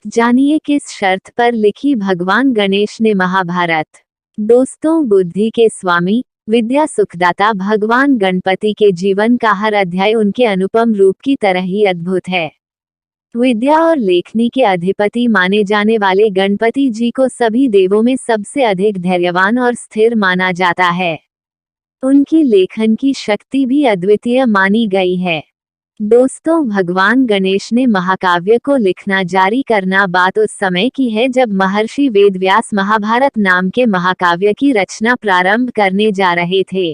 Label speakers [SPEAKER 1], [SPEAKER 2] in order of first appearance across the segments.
[SPEAKER 1] जानिए किस शर्त पर लिखी भगवान गणेश ने महाभारत। दोस्तों, बुद्धि के स्वामी, विद्या सुखदाता भगवान गणपति के जीवन का हर अध्याय उनके अनुपम रूप की तरह ही अद्भुत है। विद्या और लेखनी के अधिपति माने जाने वाले गणपति जी को सभी देवों में सबसे अधिक धैर्यवान और स्थिर माना जाता है। उनकी लेखन की शक्ति भी अद्वितीय मानी गई है। दोस्तों, भगवान गणेश ने महाकाव्य को लिखना जारी करना बात उस समय की है जब महर्षि वेदव्यास महाभारत नाम के महाकाव्य की रचना प्रारंभ करने जा रहे थे।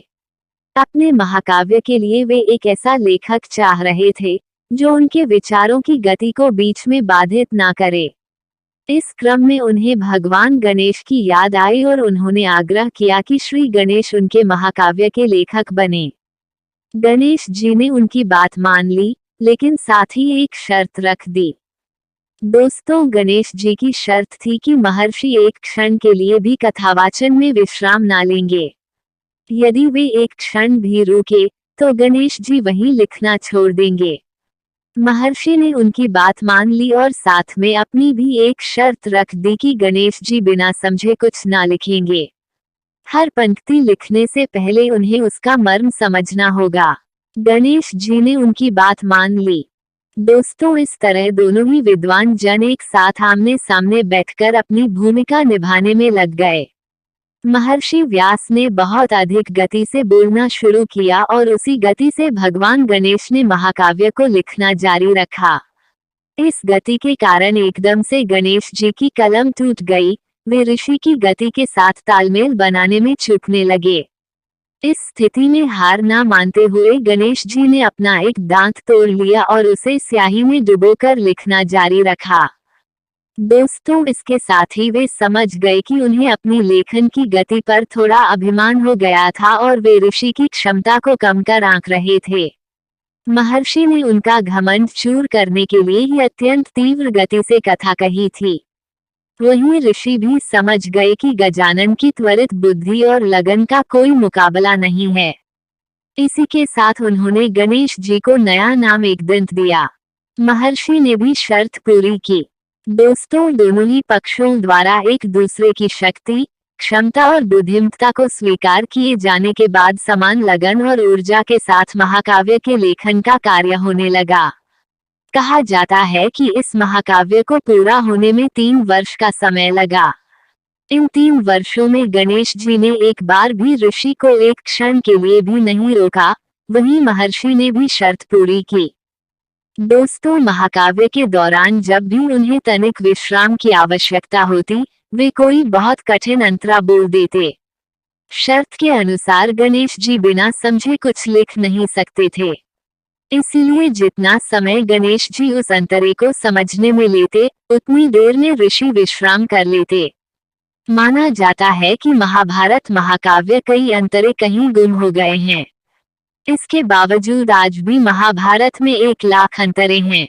[SPEAKER 1] अपने महाकाव्य के लिए वे एक ऐसा लेखक चाह रहे थे जो उनके विचारों की गति को बीच में बाधित ना करे। इस क्रम में उन्हें भगवान गणेश की याद आई और उन्होंने आग्रह किया कि श्री गणेश उनके महाकाव्य के लेखक बने। गणेश जी ने उनकी बात मान ली, लेकिन साथ ही एक शर्त रख दी। दोस्तों, गणेश जी की शर्त थी कि महर्षि एक क्षण के लिए भी कथावाचन में विश्राम ना लेंगे। यदि वे एक क्षण भी रुके तो गणेश जी वहीं लिखना छोड़ देंगे। महर्षि ने उनकी बात मान ली और साथ में अपनी भी एक शर्त रख दी कि गणेश जी बिना समझे कुछ ना लिखेंगे। हर पंक्ति लिखने से पहले उन्हें उसका मर्म समझना होगा। गणेश जी ने उनकी बात मान ली। दोस्तों, इस तरह दोनों ही विद्वान जन एक साथ आमने सामने बैठकर अपनी भूमिका निभाने में लग गए। महर्षि व्यास ने बहुत अधिक गति से बोलना शुरू किया और उसी गति से भगवान गणेश ने महाकाव्य को लिखना जारी रखा। इस गति के कारण एकदम से गणेश जी की कलम टूट गई। वे ऋषि की गति के साथ तालमेल बनाने में चूकने लगे। इस स्थिति में हार ना मानते हुए गणेश जी ने अपना एक दांत तोड़ लिया और उसे स्याही में डुबोकर लिखना जारी रखा। दोस्तों, इसके साथ ही वे समझ गए कि उन्हें अपनी लेखन की गति पर थोड़ा अभिमान हो गया था और वे ऋषि की क्षमता को कम कर आंक रहे थे। महर्षि ने उनका घमंड चूर करने के लिए ही अत्यंत तीव्र गति से कथा कही थी। वहीं ऋषि भी समझ गए कि गजानन की त्वरित बुद्धि और लगन का कोई मुकाबला नहीं है। इसी के साथ उन्होंने गणेश जी को नया नाम एकदंत दिया। महर्षि ने भी शर्त पूरी की। दोस्तों, दोनों ही पक्षों द्वारा एक दूसरे की शक्ति, क्षमता और बुद्धिमत्ता को स्वीकार किए जाने के बाद समान लगन और ऊर्जा के साथ महाकाव्य के लेखन का कार्य होने लगा। कहा जाता है कि इस महाकाव्य को पूरा होने में 3 वर्ष का समय लगा। इन 3 वर्षों में गणेश जी ने एक बार भी ऋषि को एक क्षण के लिए भी नहीं रोका। वहीं महर्षि ने भी शर्त पूरी की। दोस्तों, महाकाव्य के दौरान जब भी उन्हें तनिक विश्राम की आवश्यकता होती, वे कोई बहुत कठिन अंतरा बोल देते। शर्त के अनुसार गणेश जी बिना समझे कुछ लिख नहीं सकते थे। इसीलिए जितना समय गणेश जी उस अंतरे को समझने में लेते, उतनी देर में ऋषि विश्राम कर लेते। माना जाता है कि महाभारत महाकाव्य कई अंतरे कहीं गुम हो गए हैं। इसके बावजूद आज भी महाभारत में 1 लाख अंतरे हैं।